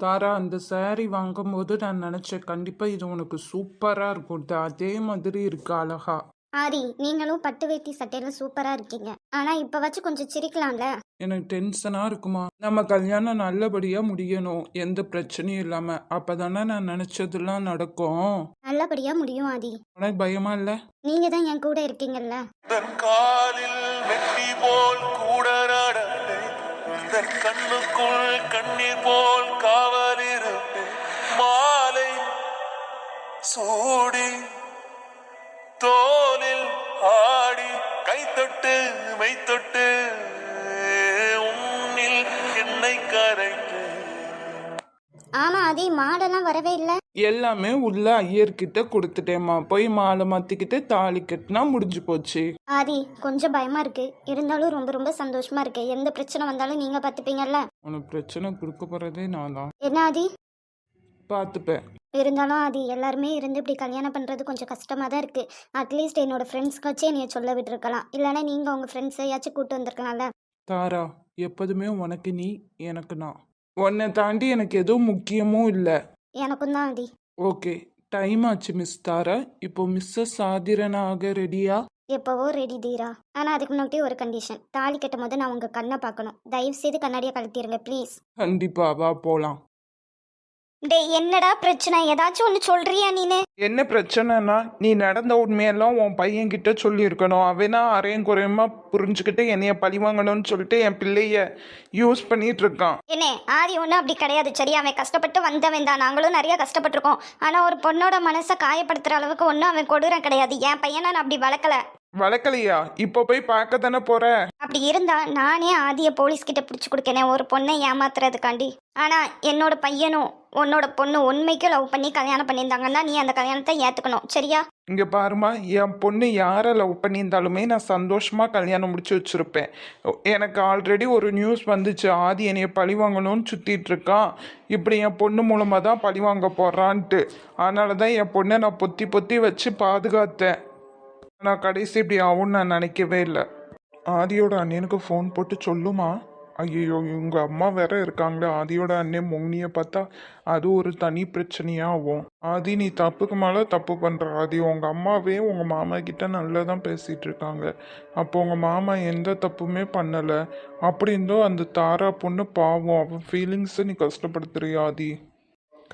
தாரா, அந்த saree வாங்கும்போது நான் நினைச்சேன் கண்டிப்பா இது உனக்கு சூப்பரா இருக்கும். அதே மாதிரி இருக்கு அழகா. ஆரி, நீங்களும் பட்டு வேட்டி சட்டையில சூப்பரா இருக்கீங்க. ஆனா இப்ப வச்சு கொஞ்சம் சிரிக்கலாம்ல. எனக்கு டென்ஷனா இருக்குமா. நம்ம கல்யாணம் நல்லபடியா முடியணும், எந்த பிரச்சனையும் இல்லாம. அப்பதானே நான் நினைச்சதெல்லாம் நடக்கும். நல்லபடியா முடியும் ஆதி. உனக்கு பயமா இல்ல? நீங்க தான் என் கூட இருக்கீங்கல்ல. தன் காலில் வெட்டி போல் கூட நடப்பேன், தன் கண்ணுக்குள் கண்ணீர் போல் காவல் இருப்பேன். மாலை சூடி தோலில் ஆடி கைத்தொட்டு மெய்த்தொட்டு உன்னில் என்னை கரைத்து. ஆமா ஆதி, மாடெல்லாம் வரவே இல்ல. எல்லாமே உள்ள ஐயர்கிட்ட கொடுத்துட்டேம்மா. போய் மாலை மாத்திக்கிட்டு தாலி கட்டினா முடிஞ்சு போச்சு. ஆதி, கொஞ்சம் பயமா இருக்கு. இருந்தாலும் ரொம்ப ரொம்ப சந்தோஷமா இருக்கு. எந்த பிரச்சனை வந்தாலும் நீங்க பாத்துப்பீங்கல்ல. உனக்கு பிரச்சனை கொடுக்க போறதே நான் தான். என்ன ஆதி? பார்த்துப்பேன். இருந்தாலும் ஆதி, எல்லாருமே இருந்து இப்படி கல்யாணம் பண்றது கொஞ்சம் கஷ்டமா தான் இருக்கு. அட்லீஸ்ட் என்னோட ஃப்ரெண்ட்ஸ்க்காச்சும் என்னைய சொல்ல விட்டுருக்கலாம். இல்லைன்னா நீங்க உங்க ஃப்ரெண்ட்ஸையாச்சும் கூட்டு வந்திருக்கலாம்ல. தாரா, எப்போதுமே உனக்கு நீ, எனக்கு நான். உன்னை தாண்டி எனக்கு எதுவும் முக்கியமும் இல்லை. எனக்கும் தான் ஆதி. ஓகே, டைம் ஆச்சு மிஸ் தாரா. இப்போ மிஸ்ஸஸ் ஆதிரனாக ரெடியா? எப்போவோ ரெடி தீரா. ஆனால் அதுக்கு முன்னாடி ஒரு கண்டிஷன். தாலி கட்டும் போது நான் உங்கள் கண்ணை பார்க்கணும். தயவு செய்து கண்ணாடியை கழட்டிடுங்க ப்ளீஸ். கண்டிப்பா, வா போலாம். டேய், என்னடா பிரச்சனை? ஏதாச்சும் ஒன்று சொல்றியா நீனு? என்ன பிரச்சனைனா, நீ நடந்த உண்மையெல்லாம் உன் பையன்கிட்ட சொல்லியிருக்கணும். அவனா அரையும் குறையுமா புரிஞ்சுக்கிட்டு என்னைய பழி வாங்கணும்னு சொல்லிட்டு என் பிள்ளைய யூஸ் பண்ணிட்டு இருக்கான். என்ன ஆதி, ஒன்றும் அப்படி கிடையாது சரியா? அவன் கஷ்டப்பட்டு வந்தவன் தான். நாங்களும் நிறைய கஷ்டப்பட்டிருக்கோம். ஆனால் ஒரு பொண்ணோட மனசை காயப்படுத்துகிற அளவுக்கு ஒன்றும் அவன் கொடூரம் கிடையாது. என் பையனை நான் அப்படி வளர்க்கல. வளர்க்கலையா? இப்போ போய் பார்க்க தானே போற. அப்படி இருந்தா நானே ஆதியை போலீஸ்கிட்ட பிடிச்சி கொடுக்கனேன், ஒரு பொண்ணை ஏமாத்துறதுக்காண்டி. ஆனால் என்னோட பையனும் உன்னோட பொண்ணு உண்மைக்கும் லவ் பண்ணி கல்யாணம் பண்ணியிருந்தாங்கன்னா நீ அந்த கல்யாணத்தை ஏற்றுக்கணும் சரியா? இங்கே பாருமா, என் பொண்ணு யாரை லவ் பண்ணியிருந்தாலுமே நான் சந்தோஷமாக கல்யாணம் முடிச்சு வச்சுருப்பேன். எனக்கு ஆல்ரெடி ஒரு நியூஸ் வந்துச்சு, ஆதி என்னைய பழி வாங்கணும்னு சுற்றிட்டு இருக்கான், இப்படி என் பொண்ணு மூலமாக தான் பழி வாங்க போகிறான்ட்டு. அதனால தான் என் பொண்ணை நான் பொத்தி பொத்தி வச்சு பாதுகாத்தேன். நான் கடைசி இப்படி ஆகும்னு நான் நினைக்கவே இல்லை. ஆதியோட அண்ணனுக்கு ஃபோன் போட்டு சொல்லுமா. ஐயோ, இவங்க அம்மா வேற இருக்காங்களே. ஆதியோட அண்ணன் மொங்னியை பார்த்தா அது ஒரு தனி பிரச்சனையாகும். ஆதி, நீ தப்புக்கு மேலே தப்பு பண்ணுற. ஆதி, உங்கள் அம்மாவே உங்கள் மாமா கிட்ட நல்லா தான் பேசிகிட்டு இருக்காங்க. அப்போ உங்கள் மாமா எந்த தப்புமே பண்ணலை. அப்படி இருந்தோ அந்த தாரா பொண்ணு பாவம், அவன் ஃபீலிங்ஸை நீ கஷ்டப்படுத்துறியா ஆதி?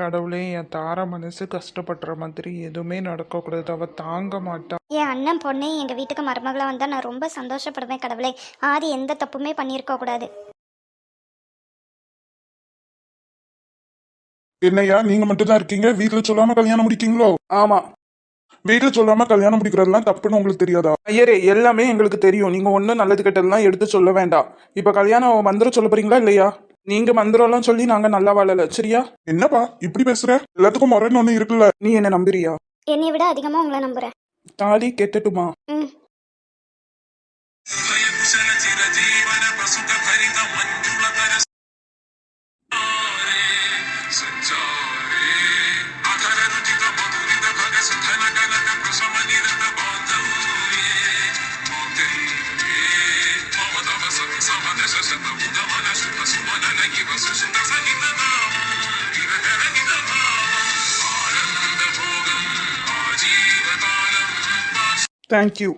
கடவுளே, என் தாரா மனசு கஷ்டப்படுற மாதிரி எதுவுமே நடக்கக்கூடாது. அவள் தாங்க மாட்டா. என் அண்ணன் பொண்ணே எங்கள் வீட்டுக்கு மருமகளாக வந்தால் நான் ரொம்ப சந்தோஷப்படுவேன் கடவுளே. ஆதி எந்த தப்புமே பண்ணியிருக்க கூடாது. என்னையா நீங்க மட்டும் தான் இருக்கீங்க? வீட்டுல சொல்லாம கல்யாணம் முடிக்கீங்களோ? ஆமா, வீட்டுல சொல்லாம கல்யாணம் முடிக்கிறதெல்லாம் தப்புன்னு உங்களுக்கு தெரியாதா? ஐயரே, எல்லாமே எங்களுக்கு தெரியும். நீங்க ஒன்றும் நல்லது கெட்டதெல்லாம் எடுத்து சொல்ல வேண்டாம். இப்ப கல்யாணம் மந்திரம் சொல்ல போறீங்களா இல்லையா? நீங்க மந்திரம்லாம் சொல்லி நாங்க நல்லா வாழல சரியா? என்னப்பா இப்படி பேசுற? எல்லாத்துக்கும் முறைன்னு ஒண்ணு இருக்குல்ல. நீ என்ன நம்புறியா? என்னை விட அதிகமாக உங்களை நம்புகிறேன். தாலி கெட்டட்டுமா? ம். தேங்க்யூ.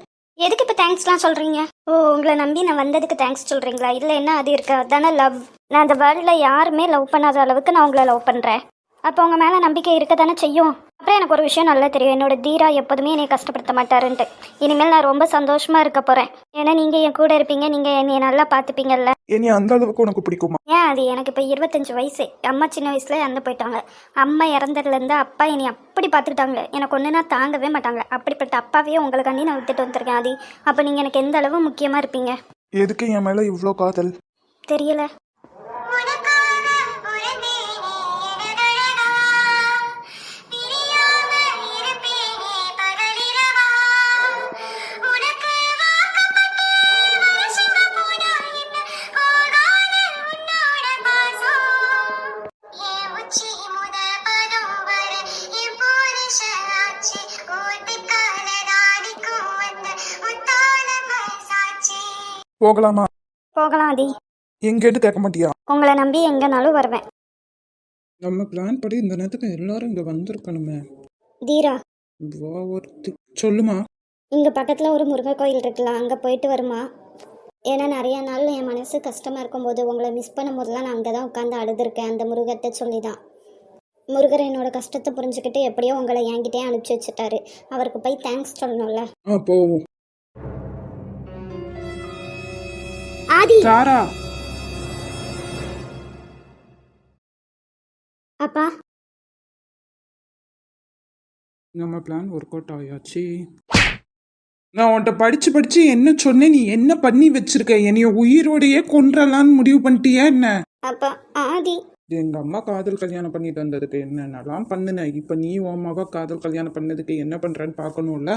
எதுக்கு இப்போ தேங்க்ஸ்லாம் சொல்கிறீங்க? ஓ, உங்களை நம்பி நான் வந்ததுக்கு தேங்க்ஸ் சொல்கிறீங்களா? இல்லை, என்ன அது இருக்கு, அதானே லவ். நான் அந்த வேர்ல்டில் யாருமே லவ் பண்ணாத அளவுக்கு நான் உங்களை லவ் பண்ணுறேன். அப்போ உங்கள் மேலே நம்பிக்கை இருக்க தானே செய்யும். அப்புறம் எனக்கு ஒரு விஷயம் நல்லா தெரியும், என்னோட தீரா எப்போதுமே என்னை கஷ்டப்படுத்த மாட்டாருன்ட்டு. இனிமேல் நான் ரொம்ப சந்தோஷமாக இருக்க போகிறேன். ஏன்னா நீங்கள் என் கூட இருப்பீங்க, நீங்கள் என்னை நல்லா பார்த்துப்பீங்கல்ல. இனி அந்த அளவுக்கு உனக்கு பிடிக்குமா? ஏன் அது, எனக்கு இப்போ 25 வயசு. அம்மா சின்ன வயசுல இறந்து போயிட்டாங்க. அம்மா இறந்ததுலேருந்து அப்பா என்னை அப்படி பார்த்துக்கிட்டாங்க. எனக்கு ஒன்றுனா தாங்கவே மாட்டாங்க. அப்படிப்பட்ட அப்பாவே உங்களுக்காண்டி நான் விட்டுட்டு வந்திருக்கேன் ஆதி. அப்போ நீங்கள் எனக்கு எந்த அளவு முக்கியமாக இருப்பீங்க? எதுக்கு என் மேல இவ்வளோ காதல்? தெரியல. போகலாமா? போகலாம் ஆதி. எங்கேட்டு கேட்க மாட்டியா? உங்களை நம்பி எங்கேனாலும் வருவேன். நம்ம பிளான் படி இந்த நேரத்துக்கு எல்லாரும் இங்கே வந்திருக்கணுமே. தீரா, வா ஒருத்தி சொல்லுமா. இங்கே பக்கத்தில் ஒரு முருகர் கோயில் இருக்குல்ல, அங்கே போயிட்டு வருமா? ஏன்னா நிறைய நாள் என் மனசு கஷ்டமாக இருக்கும்போது உங்களை மிஸ் பண்ணும்போதெல்லாம் நான் அங்கே தான் உட்காந்து அழுதுருக்கேன். அந்த முருகத்தை சொல்லி தான். முருகர் என்னோட கஷ்டத்தை புரிஞ்சுக்கிட்டு எப்படியோ உங்களை என்கிட்டயே அனுப்பிச்சி வச்சுட்டாரு. அவருக்கு போய் தேங்க்ஸ் சொல்லணும்ல. போவோம். ஆதி, தாரா, அப்பா, நம்ம பிளான் ஒர்க் அவுட் ஆயாச்சு. நான் உன்கிட்ட படிச்சு என்ன சொன்னேன், நீ என்ன பண்ணி வச்சிருக்க? என்னைய உயிரோடையே கொன்றலான்னு முடிவு பண்ணிட்டியா என்ன? அப்பா, ஆதி, எங்க அம்மா காதல் கல்யாணம் பண்ணிட்டு வந்ததுக்கு என்னென்னலாம் பண்ணுனேன். இப்ப நீ உன் மக காதல் கல்யாணம் பண்ணதுக்கு என்ன பண்றேன்னு பார்க்கணும்ல.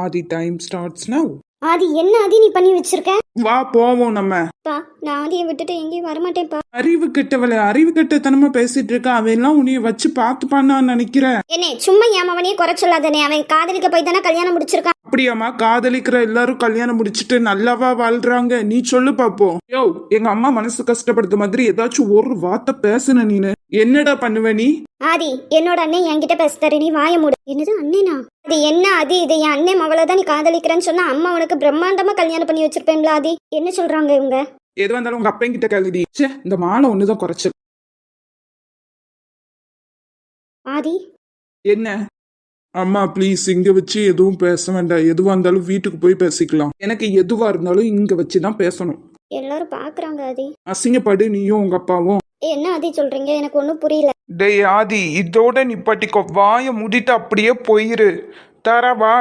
ஆதி, டைம் ஸ்டார்ட்ஸ் நவ். ஆதி, என்ன ஆதி நீ பண்ணி வச்சிருக்க? வா போவோம் நம்ம. பா, நான் ஆதியை விட்டுட்டு எங்கேயும் வரமாட்டேன்ப்பா. அறிவு கெட்டவளை, அறிவு கெட்டத்தனமா பேசிட்டு இருக்க. அவன் எல்லாம் உன்னைய வச்சு பார்த்துப்பான்னு நான் நினைக்கிறேன். என்னே சும்மா ஏன் அவனையே குறை சொல்லாதனே. அவன் காதலிக்க போய் தானே கல்யாணம் முடிச்சிருக்கான். அப்படியாம்மா? காதலிக்கிற எல்லாரும் கல்யாணம் முடிச்சிட்டு நல்லாவா வாழ்றாங்க? நீ சொல்லு பாப்போம். யோ, எங்க அம்மா மனசு கஷ்டப்படுத்த மாதிரி ஏதாச்சும் ஒரு வார்த்தை பேசுன நீனு என்னடா பண்ணுவ நீ? ஆதி, என்னோட அண்ணன் என்கிட்ட பேசுறாரு, நீ வாய மூடு. என்னது அண்ணனா? அது என்ன ஆதி, இது என் அண்ணன் மவளதான் நீ காதலிக்கிறேன்னு சொன்னா அம்மா உனக்கு பிரம்மாண்டமா கல்யாணம் பண்ணி வச்சிருப்பேன்ல ஆதி. என்ன சொல்றாங்க இவங்க? எது வந்தாலும் உங்க அப்பன் கிட்ட கேளுடி. ச்சே, இந்த மாலை ஒண்ணுதான் குறைச்சு. ஆதி, என்ன? அம்மா ப்ளீஸ், இங்க வச்சு எதுவும் பேச வேண்டாம். எதுவா இருந்தாலும் வீட்டுக்கு போய் பேசிக்கலாம். எனக்கு எதுவா இருந்தாலும் இங்க வச்சுதான் பேசணும். எல்லாரும் பாக்குறாங்க ஆதி. அசிங்கப்படு நீயும் உங்க அப்பாவும். என்ன ஆதி சொல்றீங்க? எனக்கு ஒன்றும் புரியல. டேய் ஆதி, இதோட நிப்பாட்டிக்கோ. வாய மூடிட்டு அப்படியே போயிரு. தாரா வா,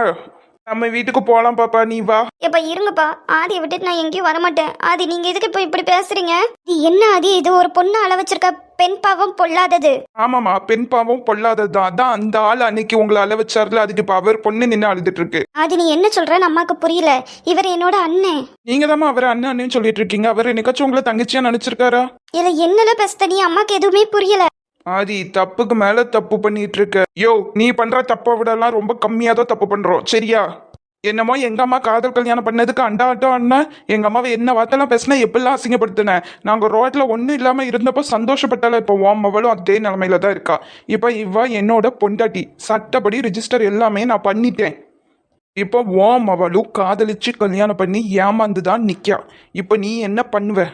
நம்ம வீட்டுக்கு போலாம். பாப்பா நீ வா. எப்ப இருங்கப்பா, ஆதியை விட்டுட்டு நான் எங்கேயும் வரமாட்டேன். ஆதி, நீங்க எதுக்கு இப்போ இப்படி பேசுறீங்க? இது என்ன ஆதி, இது ஒரு பொண்ணு அள வச்சிருக்க. பெண் பாவம் பொல்லாதது. ஆமாமா, பெண் பாவம் பொல்லாததுதான். அதான் அந்த ஆள் அன்னைக்கு உங்களை அள வச்சார்ல, அதுக்கு இப்ப அவர் பொண்ணு நின்று அழுதுட்டு இருக்கு. ஆதி, நீ என்ன சொல்றன்னு அம்மாக்கு புரியல. இவர் என்னோட அண்ணன். நீங்க தாமா அவர் அண்ணன் அண்ணன் சொல்லிட்டு இருக்கீங்க. அவர் என்னைக்காச்சும் உங்களை தங்கச்சியா நினைச்சிருக்காரா? இல்ல என்னல பேசுத நீ? அம்மாக்கு எதுவுமே புரியல. ஆதி, தப்புக்கு மேல தப்பு பண்ணிட்டு இருக்க. யோ, நீ பண்ற தப்பை விடலாம் ரொம்ப கம்மியா தான் தப்பு பண்றோம், சரியா? என்னமோ எங்க அம்மா காதல் கல்யாணம் பண்ணதுக்கு அண்டா அண்ணன் எங்க அம்மாவை என்ன வார்த்தைலாம் பேசினா எப்படிலாம் அசிங்கப்படுத்தினேன். நாங்க ரோட்ல ஒன்றும் இல்லாம இருந்தப்போ சந்தோஷப்பட்டால. இப்போ ஓமவளும் அதே நிலைமையில தான் இருக்கா. இப்போ இவ என்னோட பொண்டாட்டி. சட்டப்படி ரிஜிஸ்டர் எல்லாமே நான் பண்ணிட்டேன். இப்போ ஓமவளும் காதலிச்சு கல்யாணம் பண்ணி ஏமாந்துதான் நிக்கா. இப்போ நீ என்ன பண்ணுவ?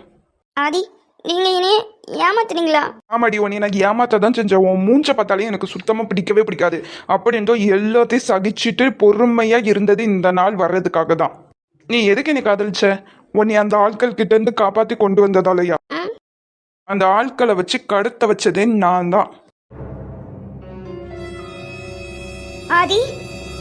ஆதி, நீங்க இனி ஏமாத்துனீங்களா? ஆமாடி, உன்னை எனக்கு ஏமாத்த தான் செஞ்சேன். உன் மூஞ்ச பார்த்தாலே எனக்கு சுத்தமாக பிடிக்கவே பிடிக்காது. அப்படின்றோ எல்லாத்தையும் சகிச்சுட்டு பொறுமையாக இருந்தது இந்த நாள் வர்றதுக்காக தான். நீ எதுக்கு என்னை காதலிச்ச? உன்னை அந்த ஆட்கள் கிட்ட இருந்து காப்பாற்றி கொண்டு வந்ததாலையா? அந்த ஆட்களை வச்சு கடத்த வச்சதே நான் தான். ஆதி,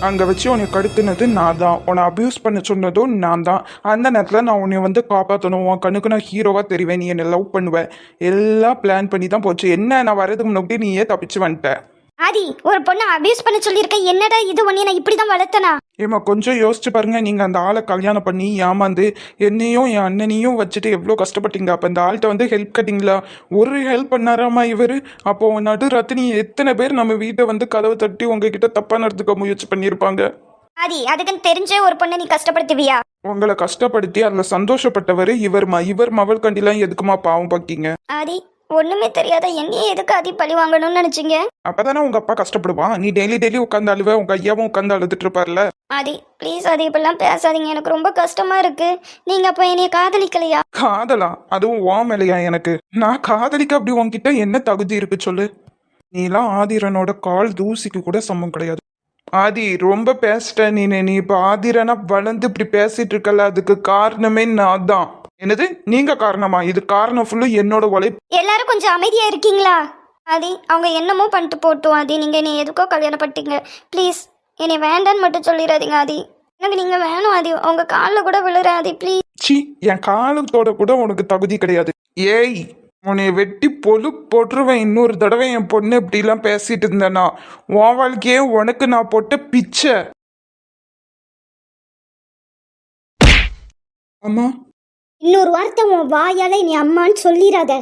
அங்கே வச்சு உன்னை கடத்தினது நான் தான். உன்னை அப்யூஸ் பண்ண சொன்னதும் நான் தான். அந்த நேரத்தில் நான் உன்னை வந்து காப்பாற்றணும். உன் கண்ணுக்கு நான் ஹீரோவாக தெரிவேன். நீ என்னை லவ் பண்ணுவேன். எல்லாம் பிளான் பண்ணி தான் போச்சு. என்ன, நான் வரதுக்கு முன்னாடி நீயே தப்பிச்சு வந்துட்ட. ஆதி, ஒரு பொண்ணை அபியூஸ் பண்ண சொல்லியிருக்க. என்னடா இது? உன்னை நான் இப்படி தான் வளர்த்தனா? ஏமா கொஞ்சம் யோசிச்சு பாருங்க. நீங்கள் அந்த ஆளை கல்யாணம் பண்ணி ஏமாந்து என்னையும் என் அண்ணனையும் வச்சுட்டு எவ்வளோ கஷ்டப்பட்டீங்க. அப்போ அந்த ஆள்கிட்ட வந்து ஹெல்ப் கட்டிங்களா? ஒரு ஹெல்ப் பண்ணாராமா இவர்? அப்போ நடு ராத்திரி எத்தனை பேர் நம்ம வீட்டை வந்து கதவை தட்டி உங்ககிட்ட தப்பாக நடத்துக்க முயற்சி பண்ணியிருப்பாங்க. ஆதி, அதுக்குன்னு தெரிஞ்சே ஒரு பொண்ணை நீ கஷ்டப்படுத்துவியா? உங்களை கஷ்டப்படுத்தி அதில் சந்தோஷப்பட்டவர் இவர் மவள் கண்டிலாம் எதுக்குமா பாவம் பாக்கீங்க? ஆதி, ஒண்ணுமே தெரியாத என்னையே எதுக்கு ஆதி பழி வாங்கணும்னு நினைச்சீங்க? அப்பதானே உங்க அப்பா கஷ்டப்படுவான். நீ டெய்லி உட்காந்து அழுவ, உங்க ஐயாவும் உட்காந்து அழுதுட்டு இருப்பார்ல. ஆதி, ப்ளீஸ் ஆதி, இப்பெல்லாம் பேசாதீங்க. எனக்கு ரொம்ப கஷ்டமா இருக்கு. நீங்க அப்ப என்னைய காதலிக்கலையா? காதலா? அதுவும் ஓ மேலையா? எனக்கு நான் காதலிக்க அப்படி உன்கிட்ட என்ன தகுதி இருக்கு சொல்லு? நீலாம் ஆதிரனோட கால் தூசிக்கு கூட சமம் கிடையாது. ஆதி, ரொம்ப பேசிட்ட நீ இப்போ ஆதிரனா வளர்ந்து இப்படி பேசிட்டு இருக்கல, அதுக்கு காரணமே நான் தான். என்னது நீங்க காரணமா? இது காரணம் ஃபுல்லு என்னோட உழைப்பு. எல்லாரும் கொஞ்சம் அமைதியா இருக்கீங்களா? ஆதி, அவங்க என்னமோ பண்ணிட்டு போட்டோம். ஆதி, நீங்க என்னை எதுக்கோ கல்யாணம் பண்ணிட்டீங்க. ப்ளீஸ் என்னை வேண்டான்னு மட்டும் சொல்லிடாதீங்க ஆதி. எனக்கு நீங்க வேணும் ஆதி. உங்க காலில் கூட விழுறேன் ஆதி, ப்ளீஸ். சி, என் காலத்தோட கூட உனக்கு தகுதி கிடையாது. ஏய், உன்னை வெட்டி போட்டுருவேன். இன்னொரு தடவை என் பொண்ணு இப்படிலாம் பேசிட்டு இருந்தேன்னா உன் வாழ்க்கையே உனக்கு நான் போட்ட பிச்சை. அம்மா, இன்னொரு வார்த்தை உன் வாயால நீ அம்மான்னு சொல்லிடாத.